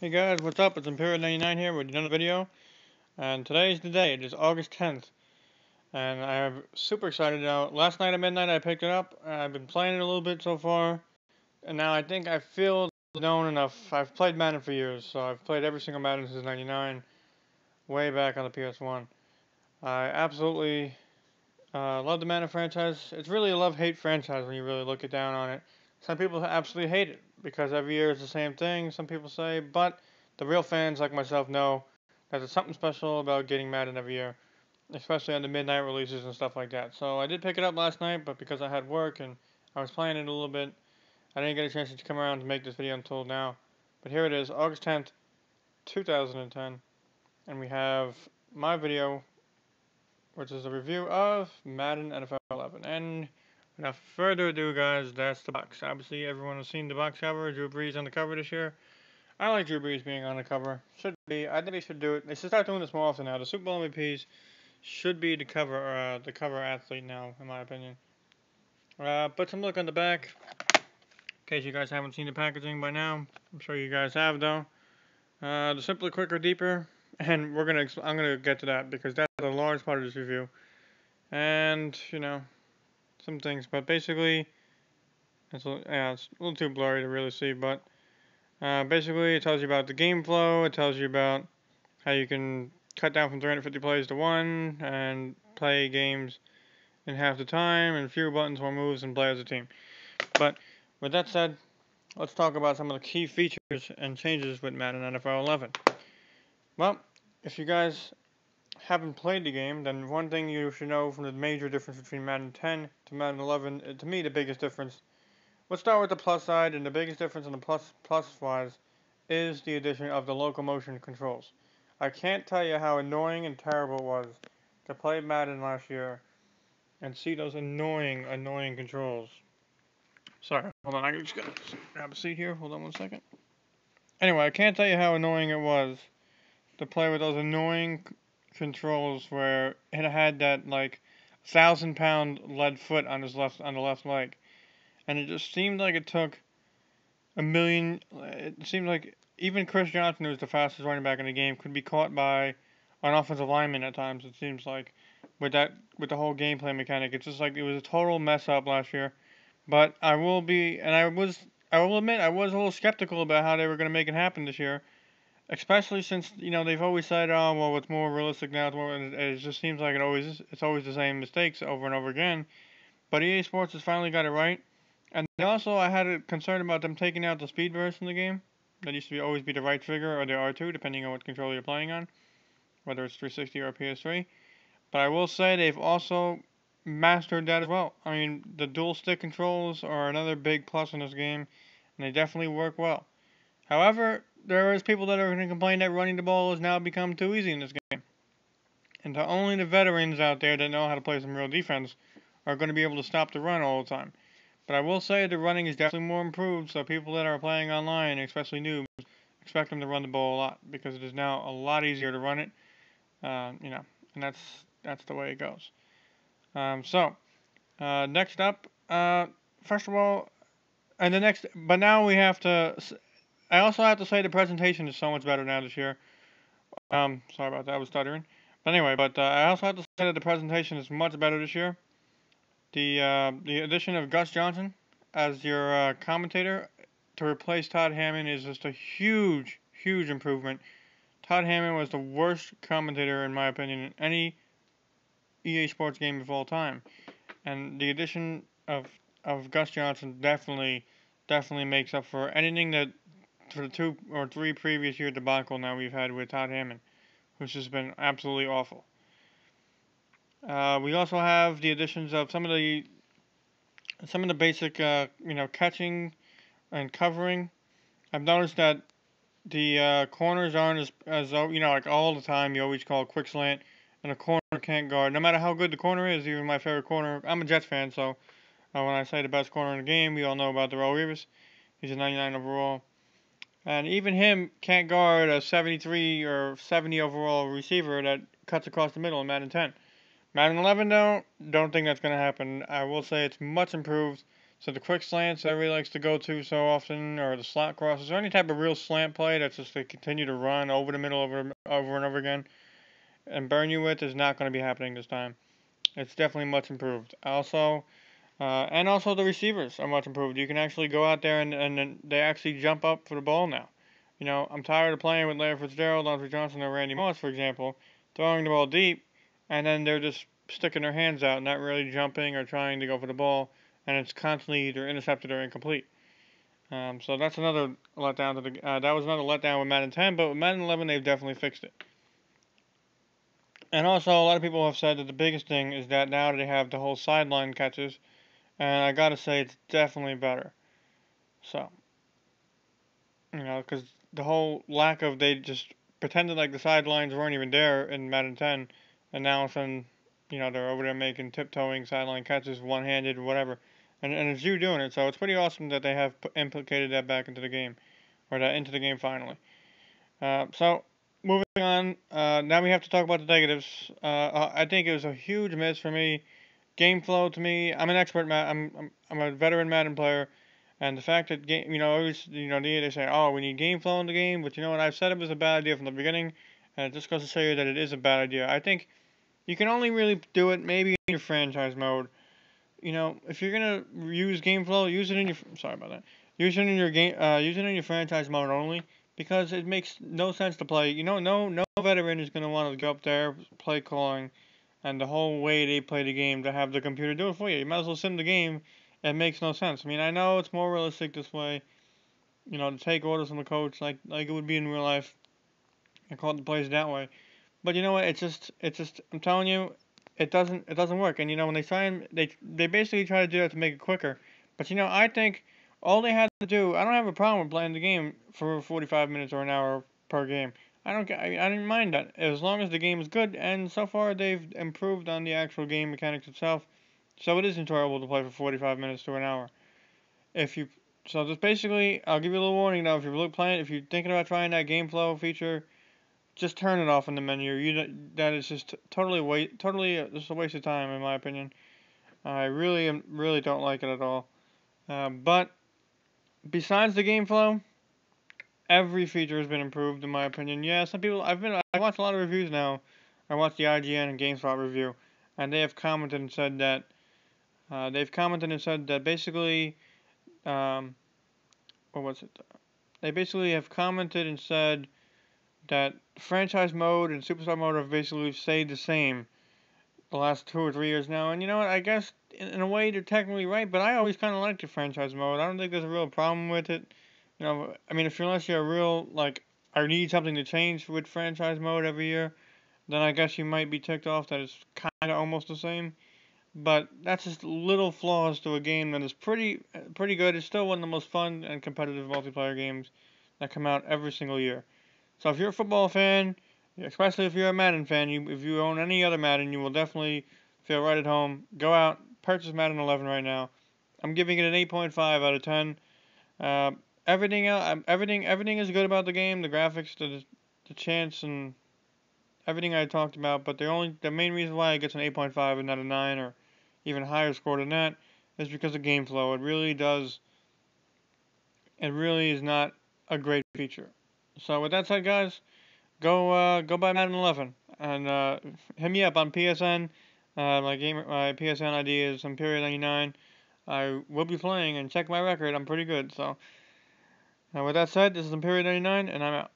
Hey guys, what's up? It's Imperial99 here with another video, and today's the day. It is August 10th, and I'm super excited now. Last night at midnight I picked it up. I've been playing it a little bit so far, and now I think I feel known enough. I've played Madden for years, so I've played every single Madden since '99, way back on the PS1. I absolutely love the Madden franchise. It's really a love-hate franchise when you really look it down on it. Some people absolutely hate it because every year it's the same thing, some people say, but the real fans like myself know that there's something special about getting Madden every year, especially on the midnight releases and stuff like that. So I did pick it up last night, but because I had work and I was playing it a little bit, I didn't get a chance to come around to make this video until now. But here it is, August 10th, 2010, and we have my video, which is a review of Madden NFL 11. And without further ado, guys, that's the box. Obviously, everyone has seen the box cover. Drew Brees on the cover this year. I like Drew Brees being on the cover. Should be. I think they should do it. They should start doing this more often now. The Super Bowl MVPs should be the cover athlete now, in my opinion. Put some look on the back, in case you guys haven't seen the packaging by now. I'm sure you guys have, though. The simpler, quicker, deeper, and I'm gonna get to that because that's a large part of this review. And some things, but basically, it's a little too blurry to really see. But basically, it tells you about the game flow. It tells you about how you can cut down from 350 plays to one and play games in half the time and fewer buttons, more moves, and play as a team. But with that said, let's talk about some of the key features and changes with Madden NFL 11. Well, if you guys haven't played the game, then one thing you should know from the major difference between Madden 10 to Madden 11, to me the biggest difference. Let's start with the plus side, and the biggest difference on the plus wise is the addition of the locomotion controls. I can't tell you how annoying and terrible it was to play Madden last year and see those annoying controls. Sorry, hold on, I just gotta grab a seat here. Hold on one second. Anyway, I can't tell you how annoying it was to play with those annoying controls where it had that like 1,000-pound lead foot on the left leg, and it just seemed like it took a million. It seemed like even Chris Johnson, who's the fastest running back in the game, could be caught by an offensive lineman at times. It seems like with the whole gameplay mechanic, it's just like it was a total mess up last year. But I will admit I was a little skeptical about how they were going to make it happen this year. Especially since they've always said, "Oh well, it's more realistic now." It just seems like it's always the same mistakes over and over again. But EA Sports has finally got it right. And also, I had a concern about them taking out the speed burst in the game. That used to always be the right trigger or the R2, depending on what controller you're playing on, whether it's 360 or PS3. But I will say they've also mastered that as well. I mean, the dual stick controls are another big plus in this game, and they definitely work well. However, there is people that are going to complain that running the ball has now become too easy in this game. And only the veterans out there that know how to play some real defense are going to be able to stop the run all the time. But I will say the running is definitely more improved, so people that are playing online, especially noobs, expect them to run the ball a lot because it is now a lot easier to run it. And that's the way it goes. Next up, first of all, but now we have to. I also have to say the presentation is so much better now this year. Sorry about that, I was stuttering. But anyway, I also have to say that the presentation is much better this year. The addition of Gus Johnson as your commentator to replace Todd Hammond is just a huge improvement. Todd Hammond was the worst commentator, in my opinion, in any EA Sports game of all time. And the addition of Gus Johnson definitely makes up for anything that for the 2 or 3 previous year debacle now we've had with Todd Hammond, which has been absolutely awful. We also have the additions of some of the basic catching and covering. I've noticed that the corners aren't as like all the time you always call a quick slant and a corner can't guard. No matter how good the corner is, even my favorite corner, I'm a Jets fan, so when I say the best corner in the game, we all know about Darrelle Revis. He's a 99 overall. And even him can't guard a 73 or 70 overall receiver that cuts across the middle in Madden 10. Madden 11, though, don't think that's going to happen. I will say it's much improved. So the quick slants that everybody likes to go to so often, or the slot crosses, or any type of real slant play that's just they continue to run over the middle over and over again and burn you with is not going to be happening this time. It's definitely much improved. Also the receivers are much improved. You can actually go out there and they actually jump up for the ball now. I'm tired of playing with Larry Fitzgerald, Andre Johnson, or Randy Moss, for example, throwing the ball deep, and then they're just sticking their hands out, not really jumping or trying to go for the ball, and it's constantly either intercepted or incomplete. So that's another letdown. That was another letdown with Madden 10, but with Madden 11, they've definitely fixed it. And also, a lot of people have said that the biggest thing is that now they have the whole sideline catches, and I gotta say, it's definitely better. So, because the whole lack of they just pretended like the sidelines weren't even there in Madden 10, and now all of a sudden, they're over there making tiptoeing sideline catches, one-handed, whatever, and it's you doing it. So it's pretty awesome that they have implicated that back into the game, or that into the game finally. So moving on, now we have to talk about the negatives. I think it was a huge miss for me. Game flow to me, I'm an expert. I'm a veteran Madden player. And the fact that always, they say, oh, we need game flow in the game, but you know what? I've said it was a bad idea from the beginning, and it just goes to show you that it is a bad idea. I think you can only really do it maybe in your franchise mode. If you're gonna use game flow, use it in your sorry about that. Use it in your game. Use it in your franchise mode only because it makes no sense to play. No veteran is gonna want to go up there, play calling, and the whole way they play the game to have the computer do it for you. You might as well sim the game. It makes no sense. I mean, I know it's more realistic this way, to take orders from the coach like it would be in real life and call the plays that way. But you know what? It's just I'm telling you, it doesn't work. And when they try and they basically try to do that to make it quicker. But I think all they had to do, I don't have a problem with playing the game for 45 minutes or an hour per game. I didn't mind that as long as the game is good. And so far they've improved on the actual game mechanics itself, so it is enjoyable to play for 45 minutes to an hour. If you so just basically, I'll give you a little warning now. If you're thinking about trying that game flow feature, just turn it off in the menu. That is just totally just a waste of time in my opinion. I really don't like it at all. But besides the game flow, every feature has been improved in my opinion. Yeah, some people I watched a lot of reviews now. I watched the IGN and GameSpot review, and they have commented and said that basically, um, what was it? They basically have commented and said that franchise mode and superstar mode have basically stayed the same the last 2 or 3 years now. And you know what? I guess in a way they're technically right, but I always kind of liked the franchise mode. I don't think there's a real problem with it. I mean, unless you're a real like, I need something to change with franchise mode every year, then I guess you might be ticked off that it's kind of almost the same. But that's just little flaws to a game that is pretty good. It's still one of the most fun and competitive multiplayer games that come out every single year. So if you're a football fan, especially if you're a Madden fan, if you own any other Madden, you will definitely feel right at home. Go out, purchase Madden 11 right now. I'm giving it an 8.5 out of 10. Uh, everything is good about the game. The graphics, the chance, and everything I talked about. But the main reason why it gets an 8.5 and not a 9 or even higher score than that is because of game flow. It really is not a great feature. So with that said, guys, go buy Madden 11 and hit me up on PSN. My PSN ID is Imperial99. I will be playing and check my record. I'm pretty good. So with that said, this is Imperial99 and I'm out.